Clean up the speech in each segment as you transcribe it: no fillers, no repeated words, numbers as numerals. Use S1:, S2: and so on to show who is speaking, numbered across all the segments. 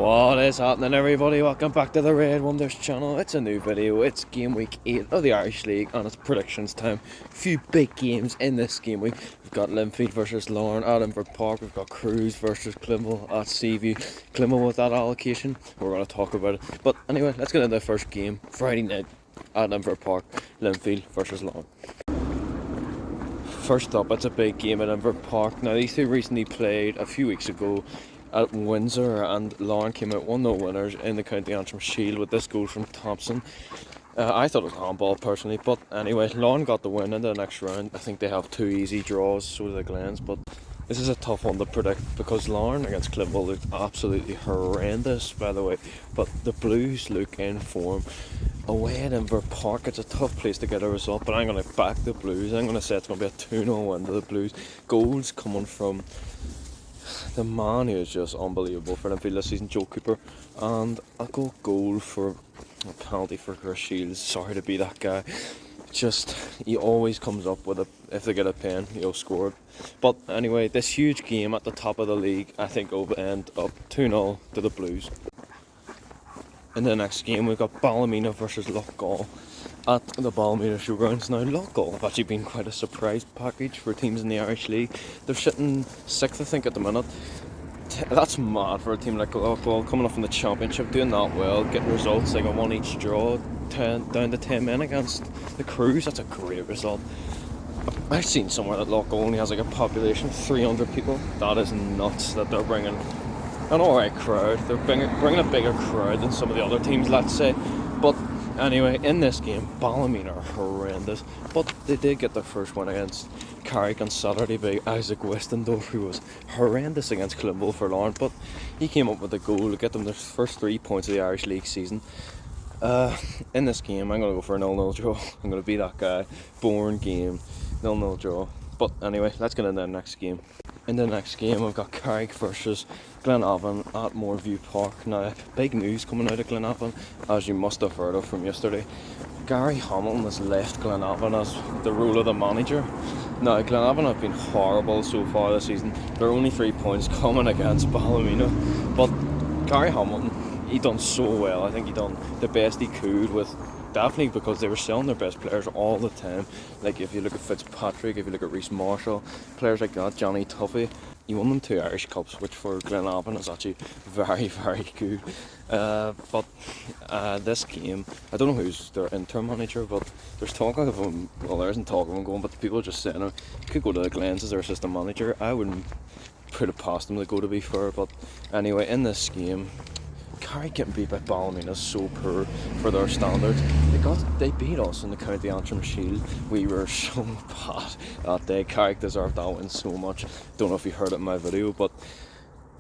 S1: What is happening, everybody? Welcome back to the Red Wonders channel. It's a new video. It's game week 8 of the Irish League and it's predictions time. A few big games in this game week. We've got Linfield versus Larne at Edinburgh Park. We've got Crews versus Climble at Seaview. Climble with that allocation. We're going to talk about it. But anyway, let's get into the first game. Friday night at Edinburgh Park. Linfield versus Larne. First up, it's a big game at Edinburgh Park. Now, these two recently played a few weeks ago at Windsor, and Larne came out 1-0 winners in the County Antrim Shield with this goal from Thompson. I thought it was handball personally, but anyway, Larne got the win in the next round. I think they have two easy draws, so do the Glens, but this is a tough one to predict because Larne against Climble looked absolutely horrendous, by the way, but the Blues look in form. Away at Edinburgh Park, it's a tough place to get a result, but I'm going to back the Blues. I'm going to say it's going to be a 2-0 win to the Blues. Goals coming from the man who is just unbelievable for Linfield this season, Joe Cooper, and I'll go goal for a penalty for Chris Shields. Sorry to be that guy. Just, he always comes up with if they get a pen, he'll score it. But anyway, this huge game at the top of the league, I think will end up 2-0 to the Blues. In the next game, we've got Ballymena versus Loughgall at the Ballymena Showgrounds. Now, Loughgall have actually been quite a surprise package for teams in the Irish League. They're sitting 6th, I think, at the minute. That's mad for a team like Loughgall, coming up from the Championship, doing that well, getting results like a 1 each draw, down to 10 men against the Crews. That's a great result. I've seen somewhere that Loughgall only has like a population of 300 people. That is nuts that they're bringing an alright crowd. They're bringing a bigger crowd than some of the other teams, let's say. But anyway, in this game, Ballymena are horrendous, but they did get their first win against Carrick on Saturday by Isaac Westendorf, who was horrendous against Climble for Larne, but he came up with a goal to get them their first 3 points of the Irish League season. In this game, I'm going to go for a 0-0 draw. I'm going to be that guy. Boring game, 0-0 draw. But anyway, let's get into the next game. In the next game, we've got Carrick versus Glenavon at Moorview Park. Now, big news coming out of Glenavon, as you must have heard of from yesterday. Gary Hamilton has left Glenavon as the role of the manager. Now, Glenavon have been horrible so far this season. They're only 3 points coming against Ballymena. But Gary Hamilton, he done so well. I think he done the best he could with, definitely because they were selling their best players all the time. Like if you look at Fitzpatrick, if you look at Rhys Marshall, players like that, Johnny Tuffy, he won them 2 Irish Cups, which for Glenavon is actually very, very good. But this game, I don't know who's their interim manager, but there's talk of him, well there isn't talk of him going, but the people are just saying he could go to the Glens as their assistant manager. I wouldn't put it past him to go, to be fair, but anyway, in this game, Carrick getting beat by Ballymena is so poor for their standards. They beat us in the County Antrim Shield. We were so bad that day. Carrick deserved that win so much. Don't know if you heard it in my video, but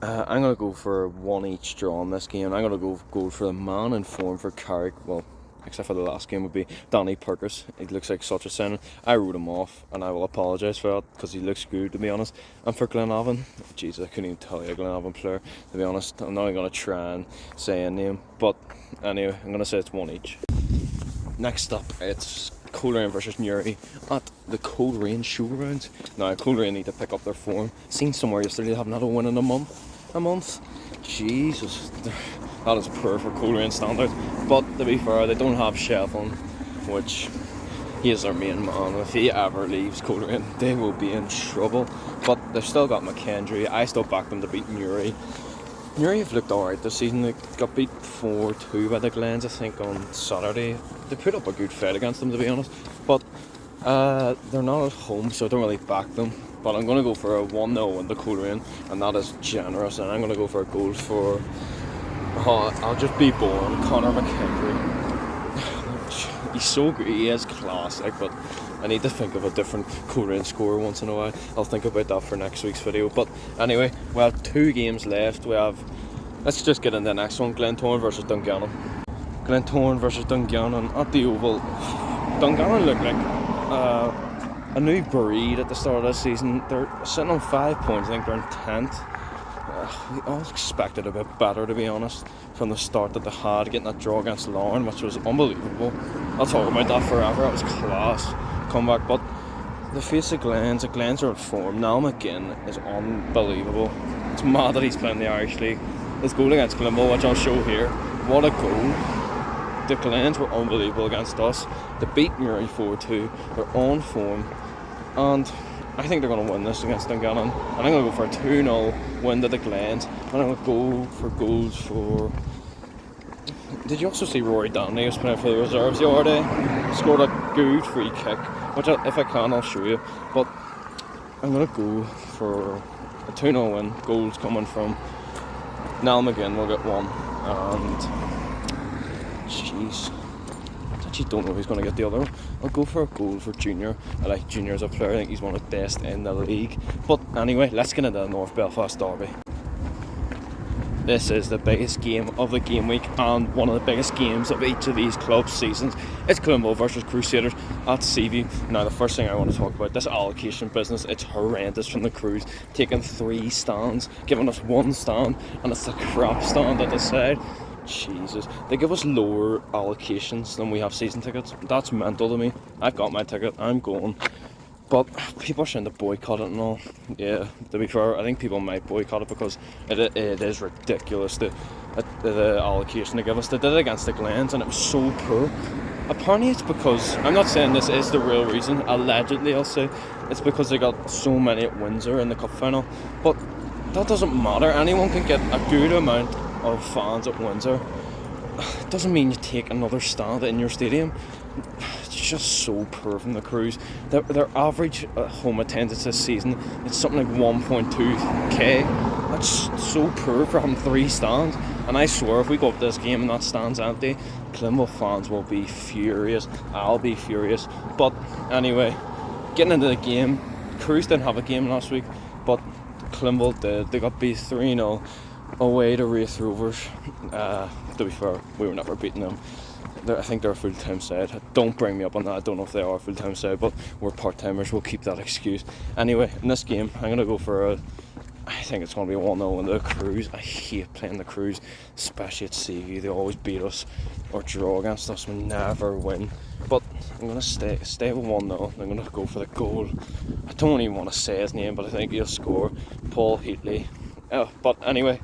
S1: I'm going to go for 1 each draw in this game. I'm going to go for the man in form for Carrick. Well, except for the last game would be Danny Perkins. He looks like such a signing. I wrote him off and I will apologise for that because he looks good, to be honest. And for Glenavon, jeez, I couldn't even tell you a Glenavon player, to be honest. I'm not even going to try and say a name, but anyway, I'm going to say it's 1 each. Next up, it's Coleraine versus Newry at the Coleraine Showgrounds. Now, Coleraine need to pick up their form. Seen somewhere yesterday they haven't had a win in a month. Jesus, that is poor for Coleraine standards. But to be fair, they don't have Shefflin, which he is their main man. If he ever leaves Coleraine, they will be in trouble. But they've still got McKendry. I still back them to beat Newry. Newry have looked alright this season. They got beat 4-2 by the Glens, I think, on Saturday. They put up a good fight against them, to be honest. But they're not at home, so I don't really back them. But I'm going to go for a 1-0 win to Coleraine, and that is generous. And I'm going to go for a goal for, I'll just be born, Conor McKendry. He's so good, he is classic, but I need to think of a different Coleraine scorer once in a while. I'll think about that for next week's video. But anyway, we have 2 games left. Let's just get into the next one, Glentoran versus Dungannon. Glentoran versus Dungannon at the Oval. Dungannon look like a new breed at the start of this season. They're sitting on 5 points. I think they're in 10th. We all expected a bit better, to be honest, from the start that they had, getting that draw against Larne, which was unbelievable. I'll talk about that forever. It was class comeback. But the face of the Glens are in form. Niall McGinn is unbelievable. It's mad that he's playing the Irish League. His goal against Glenville, which I'll show here. What a goal. The Glens were unbelievable against us. They beat Murray 4-2. They're on form. And I think they're going to win this against Dungannon. And I'm going to go for a 2-0 win to the Glens. And I'm going to go for goals for... Did you also see Rory Downey was playing for the reserves the other day? Scored a good free kick, which if I can I'll show you. But I'm going to go for a 2-0 win. Goals coming from Niall McGinn will get one. And jeez, I actually don't know who's going to get the other one. I'll go for a goal for Junior. I like Junior as a player. I think he's one of the best in the league. But anyway, let's get into the North Belfast derby. This is the biggest game of the game week and one of the biggest games of each of these clubs' seasons. It's Glenville versus Crusaders at Seaview. Now the first thing I want to talk about, this allocation business, it's horrendous from the Crews. Taking 3 stands, giving us 1 stand, and it's the crap stand at the side. Jesus, they give us lower allocations than we have season tickets. That's mental to me. I've got my ticket, I'm going. But people are saying to boycott it and all. Yeah, to be fair, I think people might boycott it because it is ridiculous, the allocation they give us. They did it against the Glens and it was so poor. Apparently it's because, I'm not saying this is the real reason, allegedly I'll say, it's because they got so many at Windsor in the cup final. But that doesn't matter, anyone can get a good amount of fans at Windsor. It doesn't mean you take another stand in your stadium. It's just so poor from the Crews. Their average home attendance this season, it's something like 1.2k. That's so poor for having 3 stands. And I swear if we go up to this game and that stand's empty, Glenville fans will be furious. I'll be furious. But anyway, getting into the game, Crews didn't have a game last week, but Glenville did. They got beat 3-0 away to Wraith Rovers. To be fair, we were never beating them. I think they're a full-time side. Don't bring me up on that. I don't know if they are a full-time side, but we're part-timers. We'll keep that excuse. Anyway, in this game, I'm going to go for I think it's going to be a 1-0 in the Crews. I hate playing the Crews, especially at Seaview. They always beat us or draw against us. We never win. But I'm going to stay with 1-0. I'm going to go for the goal. I don't even want to say his name, but I think he'll score. Paul Heatley. But anyway,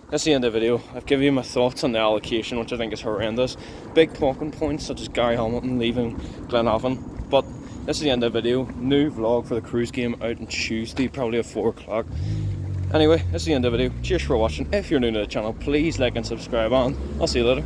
S1: that's the end of the video. I've given you my thoughts on the allocation, which I think is horrendous. Big talking points such as Gary Hamilton leaving Glenavon. But this is the end of the video. New vlog for the Crews game out on Tuesday, probably at 4 o'clock. Anyway, that's the end of the video. Cheers for watching. If you're new to the channel, please like and subscribe, and I'll see you later.